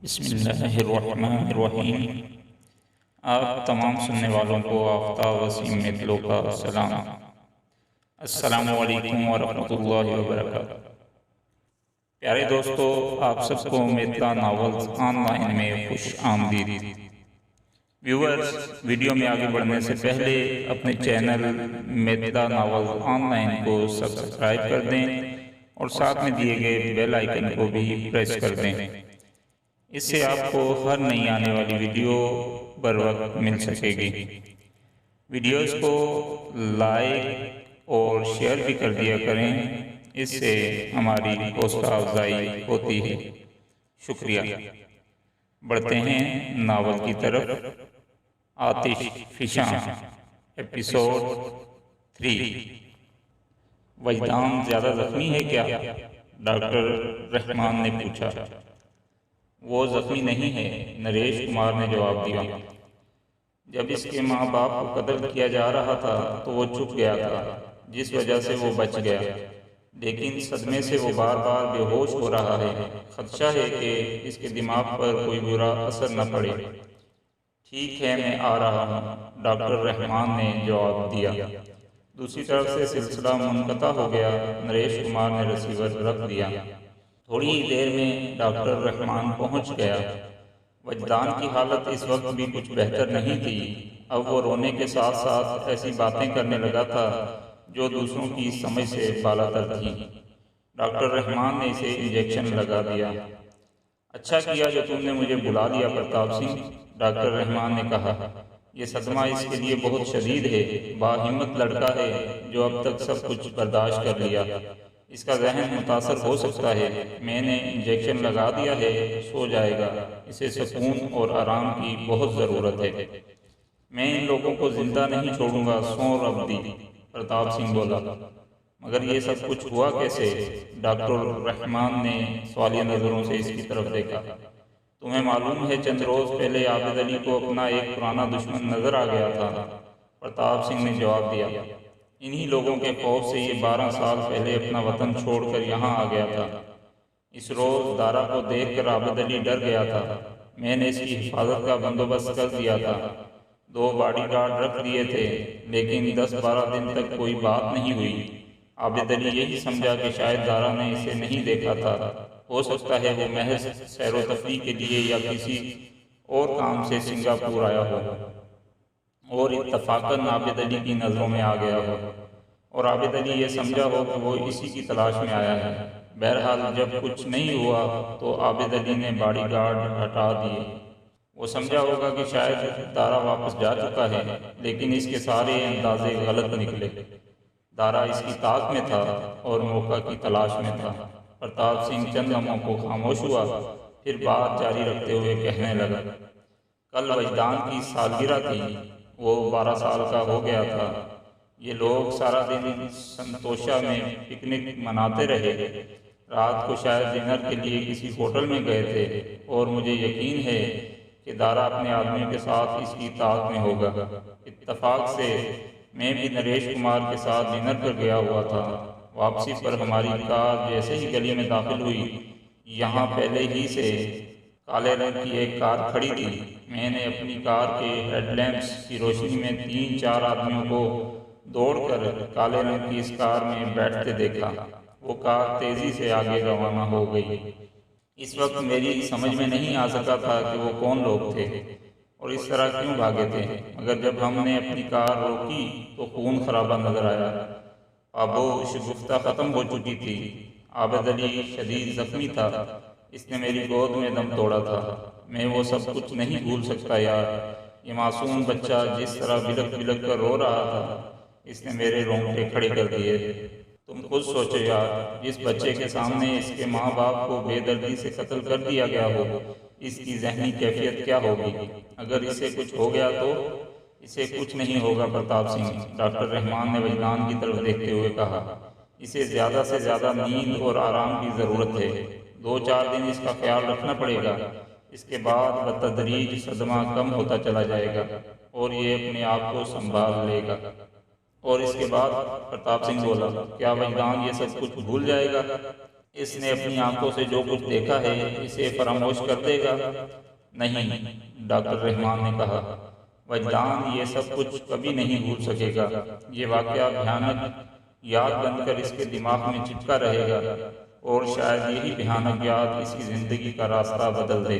بسم اللہ الرحمن الرحیم۔ آپ تمام سننے والوں کو آفتاب وسیم متلو کا سلام۔ السلام علیکم ورحمۃ اللہ وبرکاتہ۔ پیارے دوستو، آپ سب کو میتلا ناولز آن لائن میں خوش آمدید۔ ویورز، ویڈیو میں آگے بڑھنے سے پہلے اپنے channel Maitla novels on line کو سبسکرائب کر دیں اور ساتھ میں دیے گئے بیل آئیکن کو بھی پریس کر دیں۔ اس سے آپ کو ہر نئی آنے والی ویڈیو بر وقت مل سکے گی۔ ویڈیوز کو لائک اور شیئر بھی کر دیا کریں، اس سے ہماری حوصلہ افزائی ہوتی ہے۔ شکریہ۔ بڑھتے ہیں ناول کی طرف۔ آتش فشاں، ایپیسوڈ 3۔ وجدان زیادہ زخمی ہے کیا؟ ڈاکٹر رحمان نے پوچھا۔ وہ زخمی نہیں ہے، نریش کمار نے جواب دیا۔ جب اس کے ماں باپ کو قتل کیا جا رہا تھا تو وہ چھپ گیا تھا، جس وجہ سے وہ بچ گیا، لیکن صدمے سے وہ بار بار بے ہوش ہو رہا ہے۔ خدشہ ہے کہ اس کے دماغ پر کوئی برا اثر نہ پڑے۔ ٹھیک ہے، میں آ رہا ہوں، ڈاکٹر رحمان نے جواب دیا۔ دوسری طرف سے سلسلہ منقطع ہو گیا۔ نریش کمار نے ریسیور رکھ دیا۔ تھوڑی ہی دیر میں ڈاکٹر رحمان پہنچ گیا۔ وجدان کی حالت اس وقت بھی کچھ بہتر نہیں تھی۔ اب وہ رونے کے ساتھ ساتھ ایسی باتیں کرنے لگا تھا جو دوسروں کی سمجھ سے بالاتر تھیں۔ ڈاکٹر رحمان نے اسے انجیکشن لگا دیا۔ اچھا کیا جو تم نے مجھے بلا دیا پرتاپ سنگھ، ڈاکٹر رحمان نے کہا۔ یہ صدمہ اس کے لیے بہت شدید ہے۔ باہمت لڑکا ہے جو اب تک سب کچھ برداشت کر لیا۔ اس کا ذہن متاثر ہو سکتا ہے۔ میں نے انجیکشن لگا دیا ہے، سو جائے گا۔ اسے سکون اور آرام کی بہت ضرورت ہے۔ میں ان لوگوں کو زندہ نہیں چھوڑوں گا، سو ربدی، پرتاپ سنگھ بولا۔ مگر یہ سب کچھ ہوا کیسے؟ ڈاکٹر رحمان نے سوالیہ نظروں سے اس کی طرف دیکھا۔ تمہیں معلوم ہے چند روز پہلے عابد علی کو اپنا ایک پرانا دشمن نظر آ گیا تھا، پرتاپ سنگھ نے جواب دیا۔ انہی لوگوں کے خوف سے یہ 12 سال پہلے اپنا وطن چھوڑ کر یہاں آ گیا تھا۔ اس روز دارا کو دیکھ کر عابد علی ڈر گیا تھا۔ میں نے اس کی حفاظت کا بندوبست کر دیا تھا، 2 باڈی گارڈ رکھ دیے تھے، لیکن 10-12 دن تک کوئی بات نہیں ہوئی۔ عابد علی یہی سمجھا کہ شاید دارا نے اسے نہیں دیکھا تھا، ہو سکتا ہے وہ محض سیر و تفریح کے لیے یا کسی اور کام سے سنگاپور آیا ہو اور اتفاقاً عابد علی کی نظروں میں آ گیا ہو، اور عابد علی یہ سمجھا ہو کہ وہ اسی کی تلاش میں آیا ہے۔ بہرحال جب کچھ نہیں ہوا تو عابد علی نے باڈی گارڈ ہٹا دیے۔ وہ سمجھا ہوگا کہ شاید دارا واپس جا چکا ہے، لیکن اس کے سارے اندازے غلط نکلے۔ دارا اس کی طاق میں تھا اور موقع کی تلاش میں تھا۔ پرتاپ سنگھ چند لمحوں کو خاموش ہوا، پھر بات جاری رکھتے ہوئے کہنے لگا۔ کل وجدان کی سالگرہ تھی، وہ 12 سال کا ہو گیا تھا۔ یہ لوگ سارا دن سنتوشا میں پکنک مناتے رہے، رات کو شاید ڈنر کے لیے کسی ہوٹل میں گئے تھے، اور مجھے یقین ہے کہ دارا اپنے آدمیوں کے ساتھ اس کی طاق میں ہوگا۔ اتفاق سے میں بھی نریش کمار کے ساتھ ڈنر پر گیا ہوا تھا۔ واپسی پر ہماری کار جیسے ہی گلی میں داخل ہوئی، یہاں پہلے ہی سے کالے رنگ کی ایک کار کھڑی تھی۔ میں نے اپنی کار کے ہیڈ لیمپس کی روشنی میں 3-4 آدمیوں کو دوڑ کر کالے رنگ کی اس کار میں بیٹھتے دیکھا۔ وہ کار تیزی سے آگے روانہ ہو گئی۔ اس وقت میری سمجھ میں نہیں آ سکا تھا کہ وہ کون لوگ تھے اور اس طرح کیوں بھاگے تھے، مگر جب ہم نے اپنی کار روکی تو خون خرابہ نظر آیا۔ آبوش گفتہ ختم ہو چکی تھی۔ عابد علی شدید زخمی تھا، اس نے میری گود میں دم توڑا تھا۔ میں وہ سب کچھ نہیں بھول سکتا یار۔ یہ معصوم بچہ جس طرح بلک بلک کر رو رہا تھا، اس نے میرے رونگٹے کھڑے کر دیے۔ تم خود سوچو یار، جس بچے کے سامنے اس کے ماں باپ کو بے دردی سے قتل کر دیا گیا ہو، اس کی ذہنی کیفیت کیا ہوگی؟ اگر اسے کچھ ہو گیا تو؟ اسے کچھ نہیں ہوگا پرتاپ سنگھ، ڈاکٹر رحمان نے وجدان کی طرف دیکھتے ہوئے کہا۔ اسے زیادہ سے زیادہ نیند اور آرام کی ضرورت ہے۔ 2-4 دن اس کا خیال رکھنا پڑے گا۔ اس کے بعد بتدریج صدمہ کم ہوتا چلا جائے گا اور یہ اپنے آپ کو سنبھال لے گا۔ اور اس کے بعد؟ پرتاپ سنگھ بولا۔ کیا وجدان یہ سب کچھ بھول جائے گا؟ اس نے اپنی آنکھوں سے جو کچھ دیکھا ہے اسے فراموش کر دے گا؟ نہیں، ڈاکٹر رحمان نے کہا، وجدان یہ سب کچھ کبھی نہیں بھول سکے گا۔ یہ واقعہ بھیانک یاد بن کر اس کے دماغ میں چپکا رہے گا، اور شاید یہی بھیانک یاد اس کی زندگی کا راستہ بدل دے۔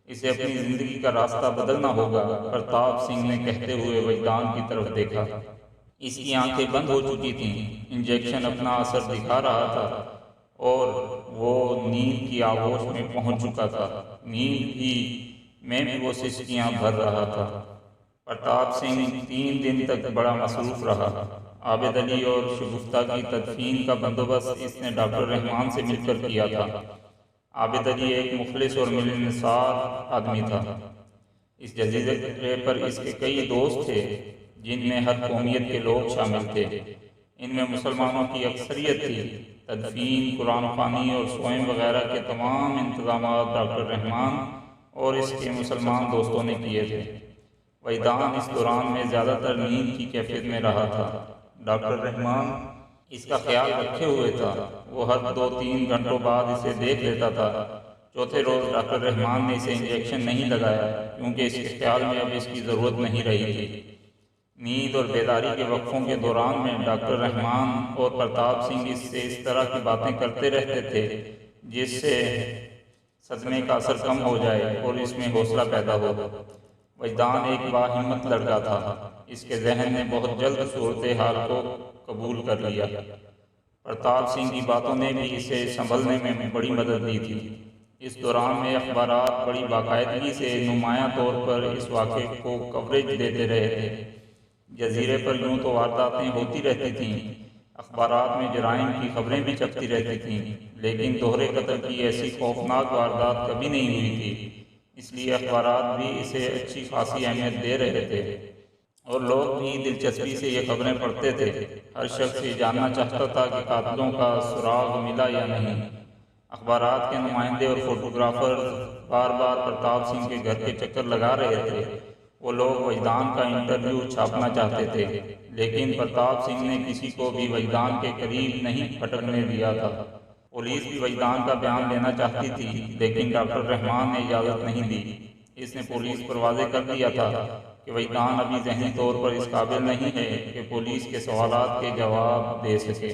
اسے اپنی زندگی کا راستہ بدلنا ہوگا، پرتاپ سنگھ نے کہتے ہوئے وجدان کی طرف دیکھا۔ اس کی آنکھیں بند ہو چکی تھیں، انجیکشن اپنا اثر دکھا رہا تھا، اور وہ نیند کی آغوش میں پہنچ چکا تھا۔ نیند ہی میں بھی وہ سسکیاں بھر رہا تھا۔ پرتاپ سنگھ 3 دن تک بڑا مصروف رہا۔ عابد علی اور شگفتہ کی تدفین کا بندوبست اس نے ڈاکٹر رحمان سے مل کر کیا تھا۔ عابد علی ایک مخلص اور ملنسار آدمی تھا۔ اس جزیرے پر اس کے کئی دوست تھے، جن میں ہر قومیت کے لوگ شامل تھے۔ ان میں مسلمانوں کی اکثریت تھی۔ تدفین، قرآن خوانی اور سوئم وغیرہ کے تمام انتظامات ڈاکٹر رحمان اور اس کے مسلمان دوستوں نے کیے تھے۔ وجدان اس دوران میں زیادہ تر نیند کی کیفیت میں رہا تھا۔ ڈاکٹر رحمان اس کا خیال رکھے ہوئے تھا۔ وہ ہر 2-3 گھنٹوں بعد اسے دیکھ لیتا تھا۔ چوتھے روز ڈاکٹر رحمان نے اسے انجیکشن نہیں لگایا، کیونکہ اس کے خیال میں اب اس کی ضرورت نہیں رہی تھی۔ نیند اور بیداری کے وقفوں کے دوران میں ڈاکٹر رحمان اور پرتاپ سنگھ اس سے اس طرح کی باتیں کرتے رہتے تھے جس سے صدمے کا اثر کم ہو جائے اور اس میں حوصلہ پیدا ہو۔ وجدان ایک باہمت لڑکا تھا۔ اس کے ذہن نے بہت جلد صورتحال کو قبول کر لیا۔ پرتاپ سنگھ کی باتوں نے بھی اسے سنبھلنے میں بڑی مدد دی تھی۔ اس دوران میں اخبارات بڑی باقاعدگی سے نمایاں طور پر اس واقعے کو کوریج دیتے رہے تھے۔ جزیرے پر یوں تو وارداتیں ہوتی رہتی تھیں، اخبارات میں جرائم کی خبریں بھی چھپتی رہتی تھیں، لیکن دوہرے قتل کی ایسی خوفناک واردات کبھی نہیں ہوئی تھی۔ اس لیے اخبارات بھی اسے اچھی خاصی اہمیت دے رہے تھے، اور لوگ بھی دلچسپی سے یہ خبریں پڑھتے تھے۔ ہر شخص یہ جاننا چاہتا تھا کہ قاتلوں کا سراغ ملا یا نہیں۔ اخبارات کے نمائندے اور فوٹوگرافر بار بار پرتاپ سنگھ کے گھر کے چکر لگا رہے تھے۔ وہ لوگ وجدان کا انٹرویو چھاپنا چاہتے تھے، لیکن پرتاپ سنگھ نے کسی کو بھی وجدان کے قریب نہیں پھٹکنے دیا تھا۔ پولیس بھی وجدان کا بیان لینا چاہتی تھی، لیکن ڈاکٹر رحمان نے اجازت نہیں دی۔ اس نے پولیس پر واضح کر دیا تھا کہ وجدان ابھی ذہنی طور پر اس قابل نہیں ہے کہ پولیس کے سوالات کے جواب دے سکے۔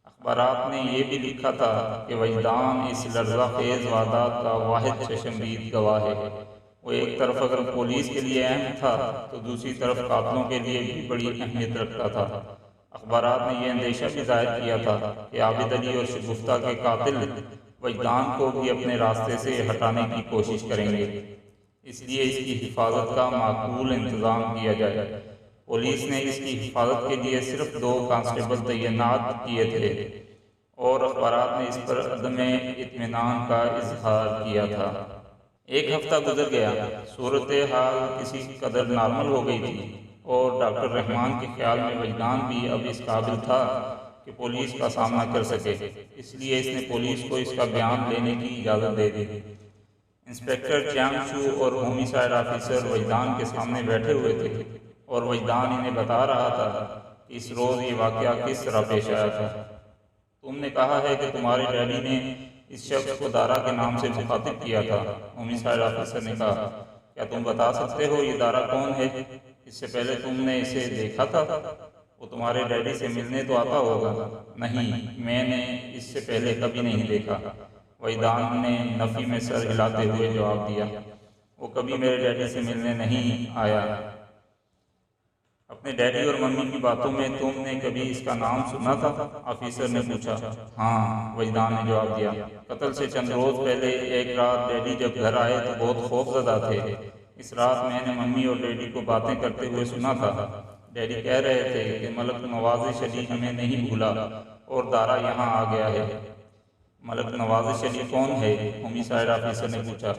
اخبارات نے یہ بھی لکھا تھا کہ وجدان اس لرزہ خیز واردات کا واحد چشمدید گواہ ہے۔ وہ ایک طرف اگر پولیس کے لیے اہم تھا تو دوسری طرف قاتلوں کے لیے بھی بڑی اہمیت رکھتا تھا۔ اخبارات نے یہ اندیشہ بھی ظاہر کیا تھا کہ عابد علی اور شگفتہ کے قاتل وجدان کو بھی اپنے راستے سے ہٹانے کی کوشش کریں گے، اس لیے اس کی حفاظت کا معقول انتظام کیا جائے۔ پولیس نے اس کی حفاظت کے لیے صرف 2 کانسٹیبل تعینات کیے تھے، اور اخبارات نے اس پر عدم اطمینان کا اظہار کیا تھا۔ ایک ہفتہ گزر گیا۔ صورتحال کسی قدر نارمل ہو گئی تھی، اور ڈاکٹر رحمان کے خیال میں وجدان بھی اب اس قابل تھا کہ پولیس کا سامنا کر سکے۔ اس لیے اس نے پولیس کو اس کا بیان لینے کی اجازت دے دی۔ انسپکٹر چیانگ شو اور ہومیسائیڈ آفیسر وجدان کے سامنے بیٹھے ہوئے تھے، اور وجدان انہیں بتا رہا تھا کہ اس روز یہ واقعہ کس طرح پیش آیا تھا۔ تم نے کہا ہے کہ تمہارے ڈیڈی نے اس شخص کو دارا کے نام سے مخاطب کیا تھا، ہومیسائیڈ آفیسر نے کہا۔ کیا تم بتا سکتے ہو یہ دارا کون ہے؟ اس سے پہلے تم نے اسے دیکھا تھا؟ وہ تمہارے ڈیڈی سے ملنے تو آتا ہوگا۔ نہیں، میں نے اس سے پہلے کبھی نہیں دیکھا، وجدان نے نفی میں سر ہلاتے ہوئے جواب دیا۔ وہ کبھی میرے ڈیڈی سے ملنے نہیں آیا۔ اپنے ڈیڈی اور ممی کی باتوں میں تم نے کبھی اس کا نام سنا تھا؟ آفیسر نے پوچھا۔ ہاں، وجدان نے جواب دیا۔ قتل سے چند روز پہلے ایک رات ڈیڈی جب گھر آئے تو بہت خوف زدہ تھے۔ اس رات میں نے ممی اور ڈیڈی کو باتیں کرتے ہوئے سنا تھا۔ ڈیڈی کہہ رہے تھے کہ ملک نواز علی ہمیں نہیں بھولا اور دارا یہاں آ گیا ہے۔ ملک نواز علی کون ہے؟ ہومیسائیڈ آفیسر نے پوچھا۔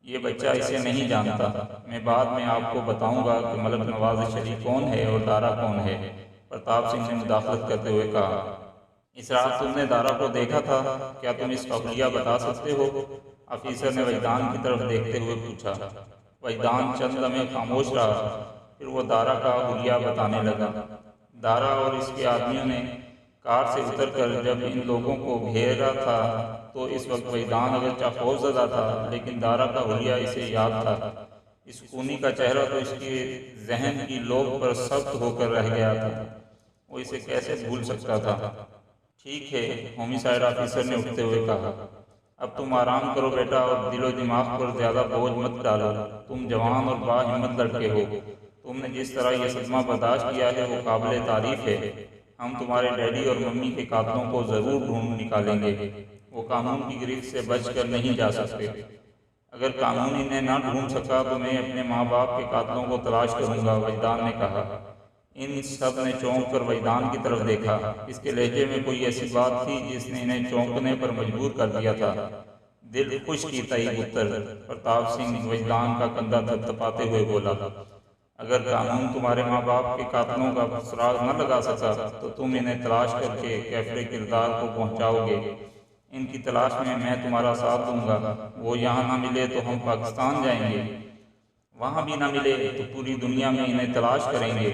یہ بچہ اسے نہیں جانتا۔ میں بعد میں آپ کو بتاؤں گا کہ ملک نواز علی کون ہے اور دارا کون ہے، پرتاپ سنگھ نے مداخلت کرتے ہوئے کہا۔ اس رات تم نے دارا کو دیکھا تھا، کیا تم اس کا حلیہ بتا سکتے ہو؟ آفیسر نے وجدان کی طرف دیکھتے ہوئے پوچھا۔ وجدان چند لمحے خاموش رہا، پھر وہ دارا کا حلیہ بتانے لگا۔ دارا اور اس کے آدمیوں نے کار سے اتر کر جب ان لوگوں کو گھیرا تھا تو اس وقت وجدان اگرچہ خوف زدہ تھا لیکن دارا کا حلیہ اسے یاد تھا۔ اس خونی کا چہرہ تو اس کے ذہن کی لوگ پر سخت ہو کر رہ گیا تھا، وہ اسے کیسے بھول سکتا تھا۔ ٹھیک ہے، ہومیسائیڈ آفیسر نے اٹھتے ہوئے کہا، اب تم آرام کرو بیٹا اور دل و دماغ پر زیادہ بوجھ مت ڈالو۔ تم جوان اور با ہمت لڑکے ہو، تم نے جس طرح یہ صدمہ برداشت کیا ہے وہ قابل تعریف ہے۔ ہم تمہارے ڈیڈی اور ممی کے قاتلوں کو ضرور ڈھونڈ نکالیں گے، وہ قانون کی گرفت سے بچ کر نہیں جا سکتے۔ اگر قانون انہیں نہ ڈھونڈ سکا تو میں اپنے ماں باپ کے قاتلوں کو تلاش کروں گا، وجدان نے کہا۔ ان سب نے چونک کر وجدان کی طرف دیکھا۔ اس کے لہجے میں کوئی ایسی بات تھی جس نے انہیں چونکنے پر مجبور کر دیا تھا۔ دل خوش کی تئی پتر، پرتاپ سنگھ وجدان کا کندھا تھپتھپاتے ہوئے بولا۔ اگر قانون تمہارے ماں باپ کے قاتلوں کا سراغ نہ لگا سکا تو تم انہیں تلاش کر کے کیفر کردار کو پہنچاؤ گے۔ ان کی تلاش میں تمہارا ساتھ دوں گا۔ وہ یہاں نہ ملے تو ہم پاکستان جائیں گے، وہاں بھی نہ ملے تو پوری دنیا میں انہیں تلاش کریں گے۔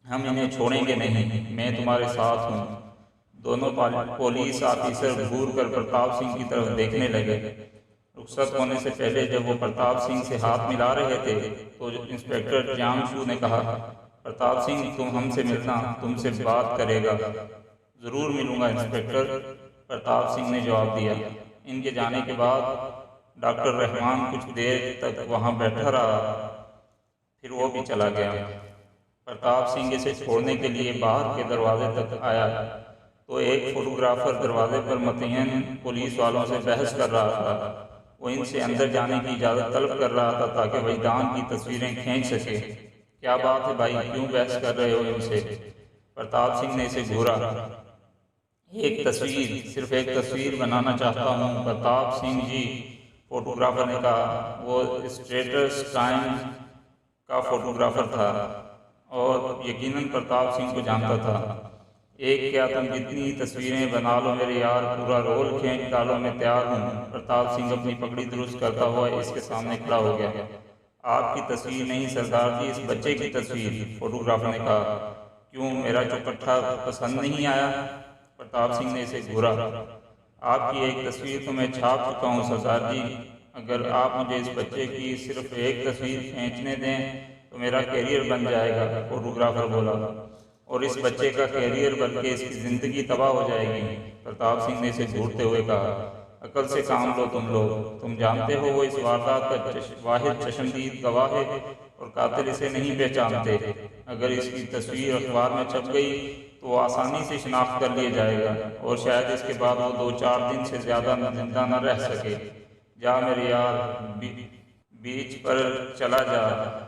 ہم انہیں چھوڑیں گے نہیں، میں تمہارے ساتھ ہوں۔ دونوں پولیس آفیسر گھور کر پرتاپ سنگھ کی طرف دیکھنے لگے۔ رخصت ہونے سے پہلے جب وہ پرتاپ سنگھ سے ہاتھ ملا رہے تھے تو انسپکٹر جیانگ شو نے کہا، پرتاپ سنگھ تم ہم سے ملنا، تم سے بات کرے گا۔ ضرور ملوں گا انسپکٹر، پرتاپ سنگھ نے جواب دیا۔ ان کے جانے کے بعد ڈاکٹر رحمان کچھ دیر تک وہاں بیٹھا رہا، پھر وہ بھی چلا گیا۔ پرتاپ سنگھ اسے چھوڑنے کے لیے باہر کے دروازے تک آیا تو ایک فوٹوگرافر دروازے پر متعین پولیس والوں سے بحث کر رہا تھا۔ وہ ان سے اندر جانے کی اجازت طلب کر رہا تھا تاکہ وجدان کی تصویریں کھینچ سکے۔ کیا بات ہے بھائی، کیوں بحث کر رہے ہو ان سے؟ پرتاپ سنگھ نے اسے گھورا۔ ایک تصویر، صرف ایک تصویر بنانا چاہتا ہوں پرتاپ سنگھ جی، فوٹوگرافر نے کہا۔ وہ اسٹیٹس ٹائمز کا فوٹوگرافر تھا اور یقیناً پرتاپ سنگھ کو جانتا تھا۔ ایک کیا تم جتنی تصویریں بنا لو میرے یار، پورا رول کھینچ ڈالو، میں تیار ہوں۔ پرتاپ سنگھ اپنی پگڑی درست کرتا ہوا اس کے سامنے کھڑا ہو گیا۔ آپ کی تصویر نہیں سردار جی، اس بچے کی تصویر، فوٹوگرافر نے کہا۔ کیوں، میرا چوکٹھا پسند نہیں آیا؟ پرتاپ سنگھ نے اسے گھورا۔ آپ کی ایک تصویر تو میں چھاپ چکا ہوں سردار جی، اگر آپ مجھے اس بچے کی صرف ایک تصویر کھینچنے دیں تو میرا کیریئر بن جائے گا، فوٹوگرافر بولا۔ اور اس بچے کا کیریئر بلکہ اس کی زندگی تباہ ہو جائے گی، پرتاپ سنگھ نے اسے گھورتے ہوئے کہا۔ عقل سے کام لو تم لوگ، تم جانتے ہو وہ اس واردات کا واحد چشمدید گواہ ہے اور قاتل اسے نہیں پہچانتے۔ اگر اس کی تصویر اخبار میں چھپ گئی تو وہ آسانی سے شناخت کر لیا جائے گا اور شاید اس کے بعد وہ 2-4 دن سے زیادہ زندہ نہ رہ سکے۔ جا میرے یار، بیچ پر چلا جا،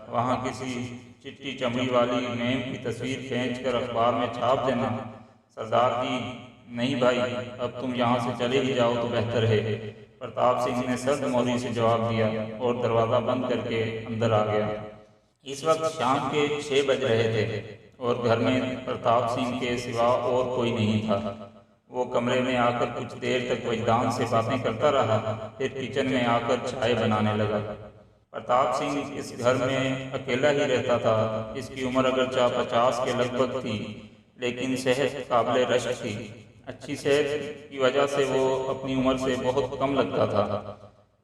وہاں کسی چٹی چمڑی والی میم کی تصویر کھینچ کر اخبار میں چھاپ دینا۔ سردار جی نہیں بھائی، اب تم یہاں سے چلے ہی جاؤ تو بہتر ہے، پرتاپ سنگھ نے سرد موری سے جواب دیا اور دروازہ بند کر کے اندر آ گیا۔ اس وقت شام کے 6 بج رہے تھے اور گھر میں پرتاپ سنگھ کے سوا اور کوئی نہیں تھا۔ وہ کمرے میں آ کر کچھ دیر تک وجدان سے باتیں کرتا رہا، پھر کچن میں آ کر چائے بنانے لگا۔ پرتاپ سنگھ اس گھر میں اکیلا ہی رہتا تھا۔ اس کی عمر اگرچہ 50 کے لگ بھگ تھی لیکن صحت قابل رشک تھی۔ اچھی صحت کی وجہ سے وہ اپنی عمر سے بہت کم لگتا تھا۔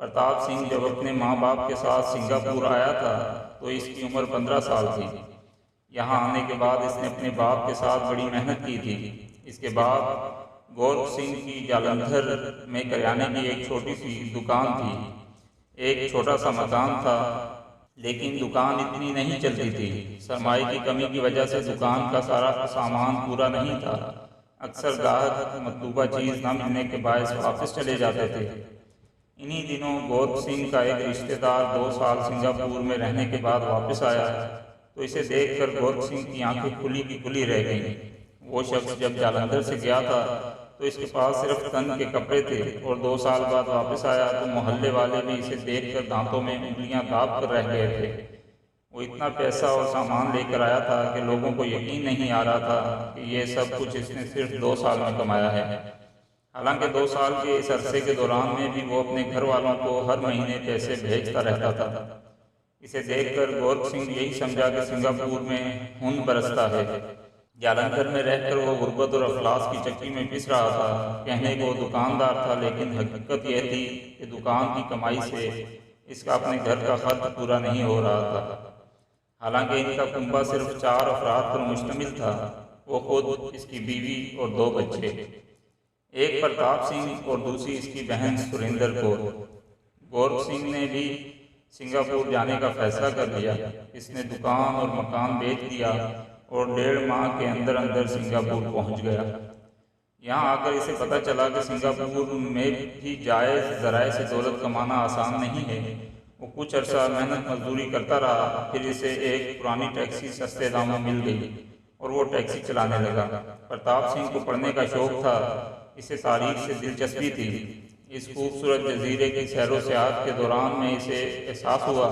پرتاپ سنگھ جب اپنے ماں باپ کے ساتھ سنگاپور آیا تھا تو اس کی عمر 15 سال تھی۔ یہاں آنے کے بعد اس نے اپنے باپ کے ساتھ بڑی محنت کی تھی۔ اس کے بعد گورکھ سنگھ کی جالندھر میں کریانے کی ایک چھوٹی سی دکان تھی۔ ایک چھوٹا سا مکان تھا لیکن دکان اتنی نہیں چلتی تھی۔ سرمائے کی کمی کی وجہ سے دکان کا سارا سامان پورا نہیں تھا۔ اکثر گاہک مطلوبہ چیز نہ ملنے کے باعث واپس چلے جاتے تھے۔ انہی دنوں گورکھ سنگھ کا ایک رشتہ دار 2 سال سنگاپور میں رہنے کے بعد واپس آیا تو اسے دیکھ کر گورکھ سنگھ کی آنکھیں کھلی کی کھلی رہ گئیں۔ وہ شخص جب جالندھر سے گیا تھا تو اس کے پاس صرف تن کے کپڑے تھے اور 2 سال بعد واپس آیا تو محلے والے بھی اسے دیکھ کر دانتوں میں انگلیاں داب کر رہ گئے تھے۔ وہ اتنا پیسہ اور سامان لے کر آیا تھا کہ لوگوں کو یقین نہیں آ رہا تھا کہ یہ سب کچھ اس نے صرف 2 سال میں کمایا ہے۔ حالانکہ 2 سال کے اس عرصے کے دوران میں بھی وہ اپنے گھر والوں کو ہر مہینے پیسے بھیجتا رہتا تھا۔ اسے دیکھ کر گورکھ سنگھ یہی سمجھا کہ سنگاپور میں ہن برستا ہے۔ جالندھر میں رہ کر وہ غربت اور افلاس کی چکی میں پس رہا تھا۔ کہنے کو دکاندار تھا، لیکن حقیقت یہ تھی کہ دکان کی کمائی سے اس کا اپنے گھر کا خرچ پورا نہیں ہو رہا تھا۔ حالانکہ ان کا کنبہ صرف 4 افراد پر مشتمل تھا، وہ خود، اس کی بیوی اور 2 بچے، ایک پرتاپ سنگھ اور دوسری اس کی بہن سریندر کور۔ گورکھ سنگھ نے بھی سنگاپور جانے کا فیصلہ کر لیا۔ اس نے دکان اور مکان بیچ دیا اور 1.5 ماہ کے اندر اندر سنگاپور پہنچ گیا۔ یہاں آ کر اسے پتہ چلا کہ سنگاپور میں بھی جائز ذرائع سے دولت کمانا آسان نہیں ہے۔ وہ کچھ عرصہ محنت مزدوری کرتا رہا، پھر اسے ایک پرانی ٹیکسی سستے داموں مل گئی اور وہ ٹیکسی چلانے لگا۔ پرتاپ سنگھ کو پڑھنے کا شوق تھا، اسے تاریخ سے دلچسپی تھی۔ اس خوبصورت جزیرے کی سیر و سیاحت کے دوران میں اسے احساس ہوا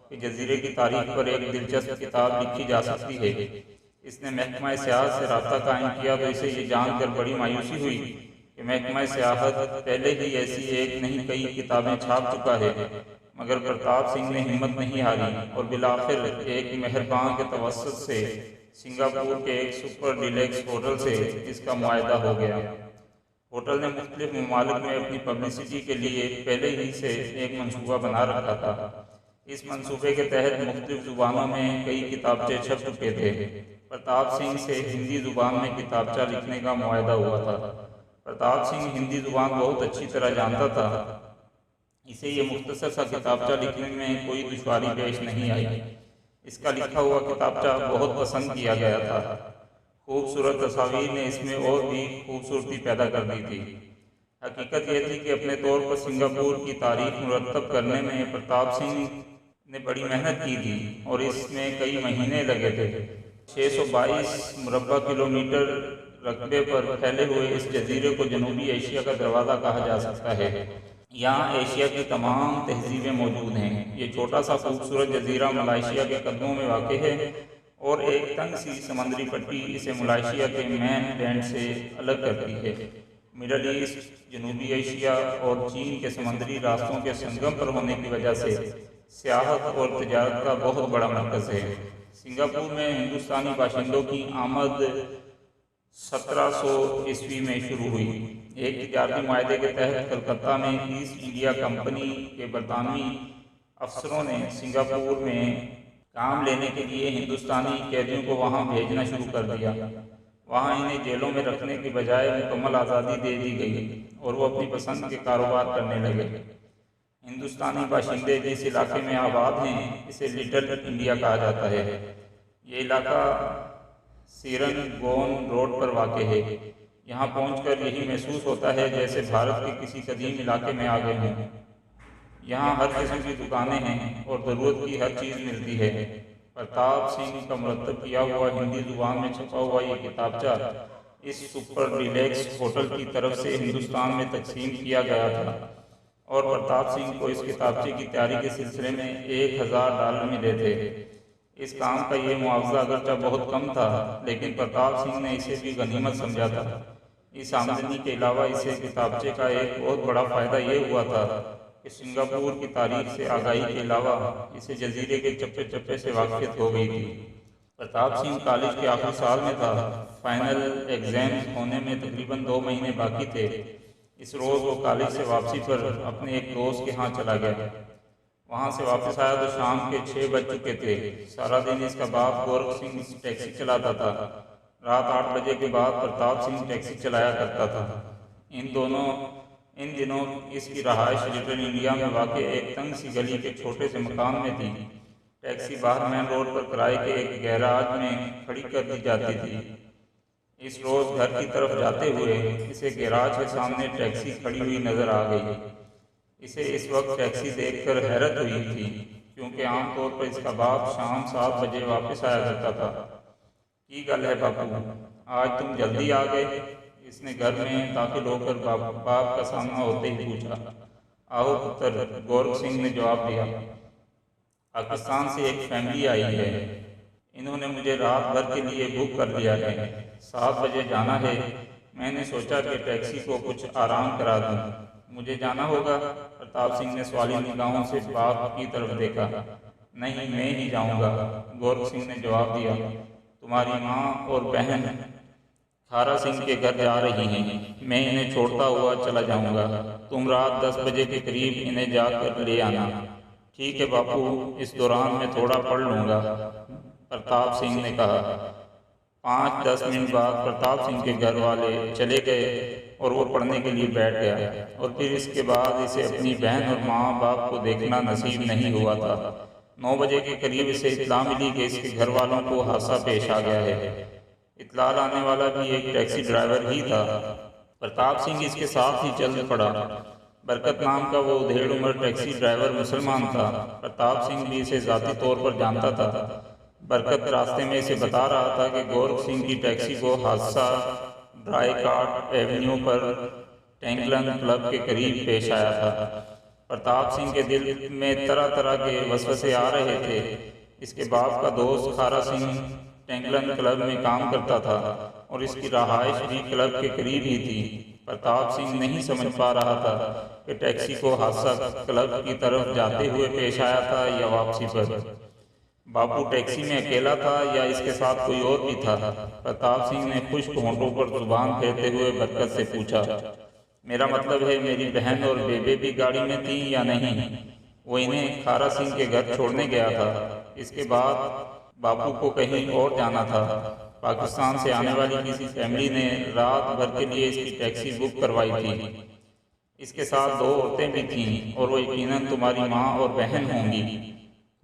کہ جزیرے کی تاریخ پر ایک دلچسپ کتاب لکھی جا سکتی ہے۔ اس نے محکمہ سیاحت سے رابطہ قائم کیا تو اسے یہ جان کر بڑی مایوسی ہوئی کہ محکمہ سیاحت پہلے ہی ایسی ایک نہیں کئی کتابیں چھاپ چکا ہے، مگر پرتاپ سنگھ نے ہمت نہیں ہاری اور بالآخر ایک مہربان کے توسط سے سنگاپور کے ایک سپر ڈیلکس ہوٹل سے اس کا معاہدہ ہو گیا۔ ہوٹل نے مختلف ممالک میں اپنی پبلسٹی کے لیے پہلے ہی سے ایک منصوبہ بنا رکھا تھا۔ اس منصوبے کے تحت مختلف زبانوں میں کئی کتابچے چھپ چکے تھے۔ پرتاپ سنگھ سے ہندی زبان میں کتابچہ لکھنے کا معاہدہ ہوا تھا۔ پرتاپ سنگھ ہندی زبان بہت اچھی طرح جانتا تھا، اسے یہ مختصر سا کتابچہ لکھنے میں کوئی دشواری پیش نہیں آئی۔ اس کا لکھا ہوا کتابچہ بہت پسند کیا گیا تھا۔ خوبصورت تصاویر نے اس میں اور بھی خوبصورتی پیدا کر دی تھی۔ حقیقت یہ تھی کہ اپنے طور پر سنگاپور کی تاریخ مرتب کرنے میں پرتاپ سنگھ نے بڑی محنت کی تھی اور اس میں کئی مہینے لگے تھے۔ 622 مربع کلومیٹر رقبے پر پھیلے ہوئے اس جزیرے کو جنوبی ایشیا کا دروازہ کہا جا سکتا ہے۔ یہاں ایشیا کی تمام تہذیبیں موجود ہیں۔ یہ چھوٹا سا خوبصورت جزیرہ ملائیشیا کے قدموں میں واقع ہے اور ایک تنگ سی سمندری پٹی اسے ملائیشیا کے مین لینڈ سے الگ کرتی ہے۔ مڈل ایسٹ، جنوبی ایشیا اور چین کے سمندری راستوں کے سنگم پر ہونے کی وجہ سے سیاحت اور تجارت کا بہت بڑا مرکز ہے۔ سنگاپور میں ہندوستانی باشندوں کی آمد 1700 عیسوی میں شروع ہوئی۔ ایک تجارتی معاہدے کے تحت کلکتہ میں ایسٹ انڈیا کمپنی کے برطانوی افسروں نے سنگاپور میں کام لینے کے لیے ہندوستانی قیدیوں کو وہاں بھیجنا شروع کر دیا۔ وہاں انہیں جیلوں میں رکھنے کی بجائے مکمل آزادی دے دی گئی اور وہ اپنی پسند کے کاروبار کرنے لگے۔ ہندوستانی باشندے جس علاقے میں آباد ہیں اسے لٹل انڈیا کہا جاتا ہے۔ یہ علاقہ سیرنگون روڈ پر واقع ہے۔ یہاں پہنچ کر یہی محسوس ہوتا ہے جیسے بھارت کے کسی قدیم علاقے میں آ گئے ہوں۔ یہاں ہر قسم کی دکانیں ہیں اور ضرورت کی ہر چیز ملتی ہے۔ پرتاپ سنگھ کا مرتب کیا ہوا ہندی زبان میں چھپا ہوا یہ کتابچہ اس سپر ڈیلکس ہوٹل کی طرف سے ہندوستان میں تقسیم کیا گیا تھا اور پرتاپ سنگھ کو اس کتابچے کی تیاری کے سلسلے میں $1000 ملے تھے۔ اس کام کا یہ معاوضہ اگرچہ بہت کم تھا، لیکن پرتاپ سنگھ نے اسے بھی غنیمت سمجھا تھا۔ اس آمدنی کے علاوہ اسے کتابچے کا ایک بہت بڑا فائدہ یہ ہوا تھا کہ سنگاپور کی تاریخ سے آگاہی کے علاوہ اسے جزیرے کے چپے چپے سے واقفیت ہو گئی تھی۔ پرتاپ سنگھ کالج کے آخری سال میں تھا۔ فائنل ایگزامز ہونے میں تقریباً 2 مہینے باقی تھے۔ اس روز وہ کالج سے واپسی پر اپنے ایک دوست کے ہاں چلا گیا۔ وہاں سے واپس آیا تو شام کے 6 بج چکے تھے۔ سارا دن اس کا باپ گورکھ سنگھ ٹیکسی چلاتا تھا۔ رات 8 بجے کے بعد پرتاپ سنگھ ٹیکسی چلایا کرتا تھا۔ ان دنوں اس کی رہائش لٹل انڈیا میں واقع ایک تنگ سی گلی کے چھوٹے سے مکان میں تھی۔ ٹیکسی باہر مین روڈ پر کرائے کے ایک گیراج میں کھڑی کر دی جاتی تھی۔ اس روز گھر کی طرف جاتے ہوئے اسے گیراج کے سامنے ٹیکسی کھڑی ہوئی نظر آ گئی۔ اسے اس وقت ٹیکسی دیکھ کر حیرت ہوئی تھی، کیونکہ عام طور پر اس کا باپ شام 7 بجے واپس آیا کرتا تھا۔ کی گل ہے باپو، آج تم جلدی آ گئے؟ اس نے گھر میں داخل ہو کر باپ کا سامنا ہوتے ہی پوچھا۔ آہو پتر، گورکھ سنگھ نے جواب دیا، پاکستان سے ایک فیملی آئی ہے۔ انہوں نے مجھے رات بھر کے لیے بک کر لیا ہے۔ 7 بجے جانا ہے۔ میں نے سوچا کہ ٹیکسی کو کچھ آرام کرا دوں۔ مجھے جانا ہوگا؟ پرتاپ سنگھ نے سوالی نگاہوں سے باپ کی طرف دیکھا۔ نہیں، میں ہی جاؤں گا، گورکھ سنگھ نے جواب دیا۔ تمہاری ماں اور بہن کھارا سنگھ کے گھر جا رہی ہیں، میں انہیں چھوڑتا ہوا چلا جاؤں گا، تم رات 10 بجے کے قریب انہیں جا کر لے آنا۔ ٹھیک ہے باپو، اس دوران میں تھوڑا پڑھ لوں گا، پرتاپ سنگھ نے کہا۔ 5-10 منٹ بعد پرتاپ سنگھ کے گھر والے چلے گئے اور وہ پڑھنے کے لیے بیٹھ گیا، اور پھر اس کے بعد اسے اپنی بہن اور ماں باپ کو دیکھنا نصیب نہیں ہوا تھا۔ 9 بجے کے قریب اسے اطلاع ملی کہ اس کے گھر والوں کو حادثہ پیش آ گیا ہے۔ اطلاع لانے والا بھی ایک ٹیکسی ڈرائیور ہی تھا۔ پرتاپ سنگھ اس کے ساتھ ہی چل پڑا۔ برکت نام کا وہ ادھیڑ عمر ٹیکسی ڈرائیور مسلمان تھا۔ پرتاپ سنگھ بھی اسے ذاتی طور پر جانتا تھا۔ برکت راستے میں اسے بتا رہا تھا کہ گورکھ سنگھ کی ٹیکسی کو حادثہ ڈرائی کاٹ ایونیو پر ٹینگلن کلب کے قریب پیش آیا تھا۔ پرتاپ سنگھ کے دل میں طرح طرح کے وسوسے آ رہے تھے۔ اس کے باپ کا دوست کھارا سنگھ ٹینگلن کلب میں کام کرتا تھا اور اس کی رہائش بھی کلب کے قریب ہی تھی۔ پرتاپ سنگھ نہیں سمجھ پا رہا تھا کہ ٹیکسی کو حادثہ کلب کی طرف جاتے ہوئے پیش آیا تھا یا واپسی پر۔ باپو ٹیکسی میں اکیلا تھا یا اس کے ساتھ کوئی اور بھی تھا؟ پرتاپ سنگھ نے خشک ہونٹوں پر زبان پھیرتے ہوئے برکت سے پوچھا۔ میرا مطلب ہے میری بہن اور بیبے بھی گاڑی میں تھیں یا نہیں؟ وہ انہیں کھارا سنگھ کے گھر چھوڑنے گیا تھا۔ اس کے بعد باپو کو کہیں اور جانا تھا۔ پاکستان سے آنے والی کسی فیملی نے رات بھر کے لیے اس کی ٹیکسی بک کروائی تھی۔ اس کے ساتھ 2 عورتیں بھی تھیں اور وہ یقیناً تمہاری ماں اور بہن ہوں گی۔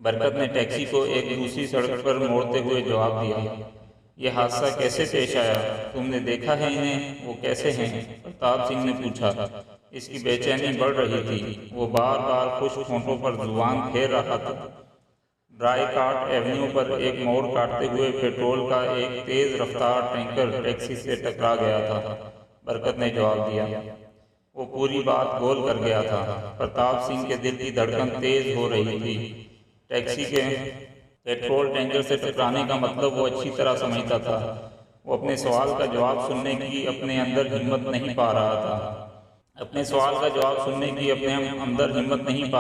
برکت نے ٹیکسی کو ایک دوسری سڑک پر موڑتے ہوئے جواب دیا۔ یہ حادثہ کیسے پیش آیا؟ تم نے دیکھا ہے انہیں؟ وہ کیسے ہیں؟ پرتاپ سنگھ نے پوچھا۔ اس کی بے چینی بڑھ رہی تھی۔ وہ بار بار خشک ہونٹوں پر زبان پھیر رہا تھا۔ ڈرائی کاٹ ایونیو پر ایک موڑ کاٹتے ہوئے پیٹرول کا ایک تیز رفتار ٹینکر ٹیکسی سے ٹکرا گیا تھا، برکت نے جواب دیا۔ وہ پوری بات گول کر گیا تھا۔ پرتاپ سنگھ کے دل کی دھڑکن تیز ہو رہی تھی۔ ٹیکسی کے پیٹرول ٹینکر سے ٹکرانے کا مطلب وہ اچھی طرح سمجھتا تھا۔ وہ اپنے سوال کا جواب سننے کی اپنے اندر ہمت نہیں پا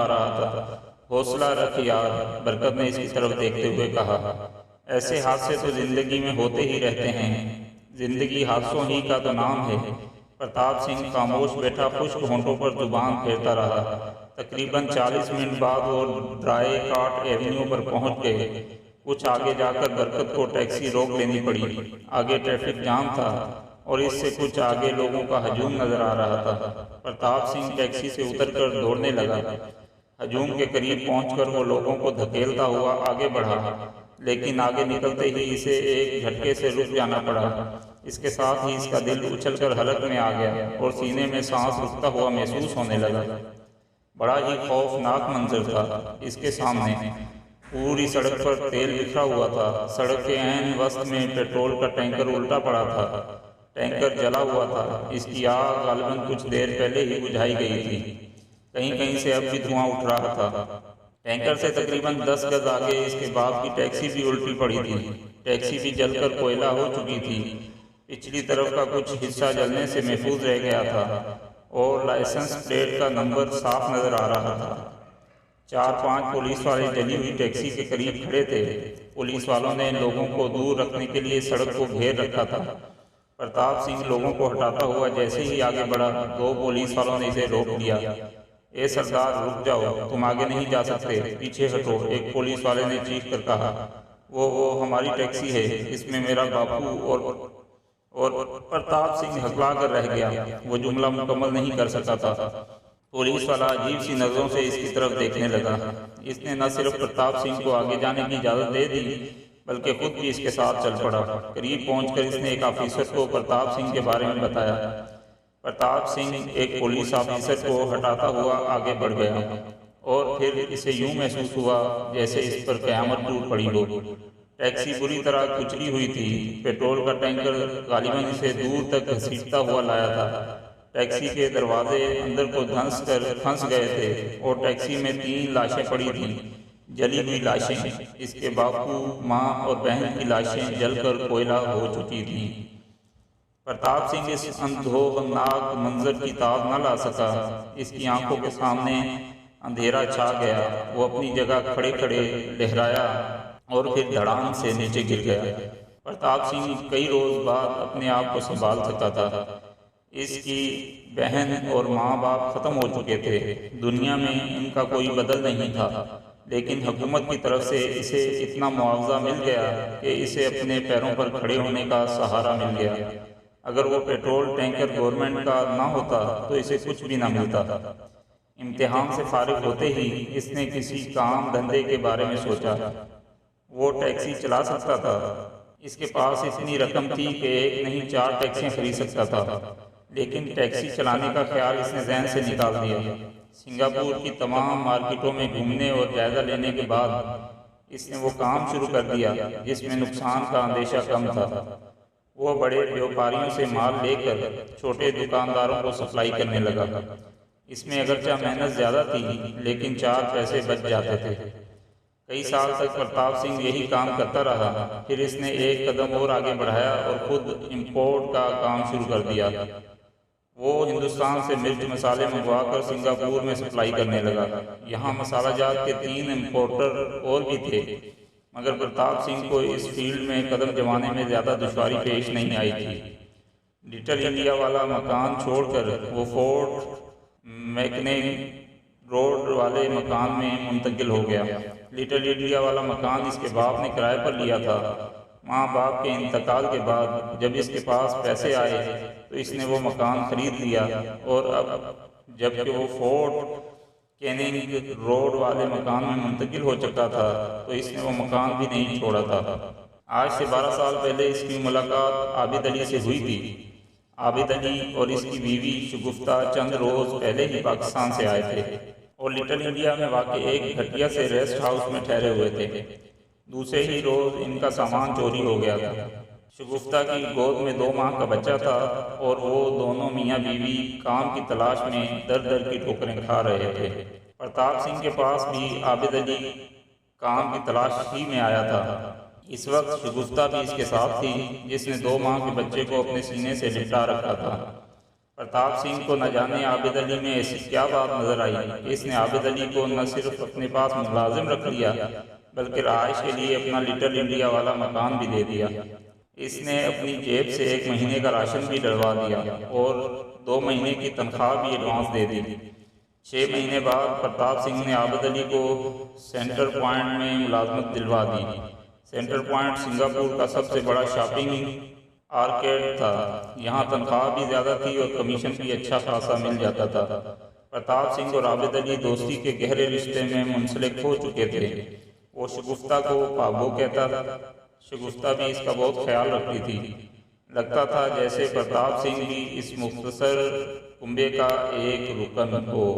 رہا تھا۔ حوصلہ رکھ یار، برکت نے اس کی طرف دیکھتے ہوئے کہا۔ ایسے حادثے تو زندگی میں ہوتے ہی رہتے ہیں، زندگی حادثوں ہی کا تو نام ہے۔ پرتاپ سنگھ خاموش بیٹھا خشک ہونٹوں پر زبان پھیرتا رہا۔ تقریباً 40 منٹ بعد وہ ڈرائی کاٹ ایونیو پر پہنچ گئے۔ کچھ آگے جا کر برکت کو ٹیکسی روک لینی پڑی۔ آگے ٹریفک جام تھا اور اس سے کچھ آگے لوگوں کا ہجوم نظر آ رہا تھا۔ پرتاپ سنگھ ٹیکسی سے اتر کر دوڑنے لگا۔ ہجوم کے قریب پہنچ کر وہ لوگوں کو دھکیلتا ہوا آگے بڑھا، لیکن آگے نکلتے ہی اسے ایک جھٹکے سے رک جانا پڑا۔ اس کے ساتھ ہی اس کا دل اچھل کر حلق میں آ گیا اور سینے میں سانس رکتا ہوا محسوس ہونے لگا۔ بڑا ہی خوفناک منظر تھا۔ اس کے سامنے پوری سڑک پر تیل بکھرا ہوا تھا۔ سڑک کے عین وسط میں پیٹرول کا ٹینکر الٹا پڑا تھا۔ ٹینکر جلا ہوا تھا۔ اس کی آگ غالباً کچھ دیر پہلے ہی بجھائی گئی تھی۔ کہیں کہیں سے اب بھی دھواں اٹھ رہا تھا۔ ٹینکر سے تقریباً 10 گز آگے اس کے باپ کی ٹیکسی بھی الٹی پڑی تھی۔ ٹیکسی بھی جل کر کوئلہ ہو چکی تھی۔ پچھلی طرف کا کچھ حصہ جلنے سے محفوظ رہ گیا تھا اور لائسنس پلیٹ کا نمبر صاف نظر آ رہا تھا۔ 4-5 پولیس والے جلی ہوئی ٹیکسی کے قریب کھڑے تھے۔ پولیس والوں نے لوگوں کو دور رکھنے کے لیے سڑک کو گھیر رکھا تھا۔ پرتاپ سنگھ لوگوں کو ہٹاتا ہوا جیسے ہی آگے بڑھا، 2 پولیس والوں نے اسے روک لیا۔ اے سردار، رک جاؤ، تم آگے نہیں جا سکتے، پیچھے ہٹو، ایک پولیس والے نے چیخ کر کہا۔ وہ ہماری ٹیکسی ہے، اس میں میرا باپو اور پرتاپ سنگھ ہکلا کر رہ گیا۔ وہ جملہ مکمل نہیں کر سکا تھا۔ پولیس والا عجیب سی نظروں سے اس کی طرف دیکھنے لگا۔ اس نے نہ صرف پرتاپ سنگھ کو آگے جانے کی اجازت دے دی بلکہ خود بھی اس کے ساتھ چل پڑا۔ قریب پہنچ کر اس نے ایک آفیسر کو پرتاپ سنگھ کے بارے میں بتایا۔ پرتاپ سنگھ ایک پولیس آفیسر کو ہٹاتا ہوا آگے بڑھ گیا اور پھر اسے یوں محسوس ہوا جیسے اس پر قیامت ٹوٹ پڑی ہو۔ ٹیکسی بری طرح کچلی ہوئی تھی۔ پیٹرول کا ٹینکر غالباً اسے دور تک گھسیٹتا ہوا لایا تھا۔ ٹیکسی کے دروازے اندر کو پھنس گئے تھے اور ٹیکسی میں 3 لاشیں پڑی تھیں، جلی ہوئی لاشیں۔ اس کے باپو، ماں اور بہن کی لاشیں جل کر کوئلہ ہو چکی تھیں۔ پرتاپ سنگھ اس اندھوناک منظر کی تاب نہ لا سکا۔ اس کی آنکھوں کے سامنے اندھیرا چھا گیا۔ وہ اپنی جگہ کھڑے کھڑے لہرایا اور پھر دھڑام سے نیچے گر گیا۔ پرتاپ سنگھ کئی روز بعد اپنے آپ کو سنبھال سکا تھا۔ اس کی بہن اور ماں باپ ختم ہو چکے تھے، دنیا میں ان کا کوئی بدل نہیں تھا، لیکن حکومت کی طرف سے اسے اتنا معاوضہ مل گیا کہ اسے اپنے پیروں پر کھڑے ہونے کا سہارا مل گیا۔ اگر وہ پیٹرول ٹینکر گورنمنٹ کا نہ ہوتا تو اسے کچھ بھی نہ ملتا۔ امتحان سے فارغ ہوتے ہی اس نے کسی کام دھندے کے بارے میں سوچا۔ وہ ٹیکسی چلا سکتا تھا، اس کے پاس اتنی رقم تھی کہ ایک نہیں 4 ٹیکسیاں خرید سکتا تھا، لیکن ٹیکسی چلانے کا خیال اس نے ذہن سے نکال دیا۔ سنگاپور کی تمام مارکیٹوں میں گھومنے اور جائزہ لینے کے بعد اس نے وہ کام شروع کر دیا جس میں نقصان کا اندیشہ کم تھا۔ وہ بڑے بیوپاریوں سے مال لے کر چھوٹے دکانداروں کو سپلائی کرنے لگا۔ اس میں اگرچہ محنت زیادہ تھی لیکن 4 پیسے بچ جاتے تھے۔ کئی سال تک پرتاپ سنگھ یہی کام کرتا رہا، پھر اس نے ایک قدم اور آگے بڑھایا اور خود امپورٹ کا کام شروع کر دیا۔ وہ ہندوستان سے مرچ مسالے منگوا کر سنگاپور میں سپلائی کرنے لگا۔ یہاں مسالہ جات کے 3 امپورٹر اور بھی تھے، مگر پرتاپ سنگھ کو اس فیلڈ میں قدم جمانے میں زیادہ دشواری پیش نہیں آئی تھی۔ لٹل انڈیا والا مکان چھوڑ کر وہ فورٹ میکنے روڈ والے مکان میں منتقل ہو گیا۔ لٹل انڈیا والا مکان اس کے باپ نے کرائے پر لیا تھا۔ ماں باپ کے انتقال کے بعد جب اس کے پاس پیسے آئے تو اس نے وہ مکان خرید لیا، اور اب جب کہ وہ فورٹ کیننگ روڈ والے مکان میں منتقل ہو چکا تھا تو اس نے وہ مکان بھی نہیں چھوڑا تھا۔ آج سے 12 سال پہلے اس کی ملاقات عابد علی سے ہوئی تھی۔ عابد علی اور اس کی بیوی شگفتہ چند روز پہلے ہی پاکستان سے آئے تھے اور لٹل انڈیا میں واقع ایک گھٹیا سے ریسٹ ہاؤس میں ٹھہرے ہوئے تھے۔ دوسرے ہی روز ان کا سامان چوری ہو گیا تھا۔ شگفتہ کی گود میں 2 ماہ کا بچہ تھا اور وہ دونوں میاں بیوی کام کی تلاش میں در در کی ٹھوکریں کھا رہے تھے۔ پرتاپ سنگھ کے پاس بھی عابد علی کام کی تلاش ہی میں آیا تھا۔ اس وقت شگفتہ بھی اس کے ساتھ تھی، جس نے 2 ماہ کے بچے کو اپنے سینے سے لپٹا رکھا تھا۔ پرتاپ سنگھ کو نہ جانے عابد علی میں ایسی کیا بات نظر آئی کہ اس نے عابد علی کو نہ صرف اپنے پاس ملازم رکھ لیا بلکہ رہائش کے لیے اپنا لٹل انڈیا والا مکان بھی دے دیا۔ اس نے اپنی جیب سے 1 مہینے کا راشن بھی ڈلوا دیا اور 2 مہینے کی تنخواہ بھی ایڈوانس دے دی۔ 6 مہینے بعد پرتاپ سنگھ نے عابد علی کو سینٹر پوائنٹ میں ملازمت دلوا دی۔ سینٹر پوائنٹ سنگاپور کا سب سے بڑا شاپنگ آرکیڈ تھا۔ یہاں تنخواہ بھی زیادہ تھی اور کمیشن بھی اچھا خاصا مل جاتا تھا۔ پرتاپ سنگھ اور عابد علی دوستی کے گہرے رشتے میں منسلک ہو چکے تھے۔ وہ شگفتہ کو پابو کہتا تھا، شگفتہ بھی اس کا بہت خیال رکھتی تھی۔ لگتا تھا جیسے پرتاپ سنگھ بھی اس مختصر کنبے کا ایک رکن ہو۔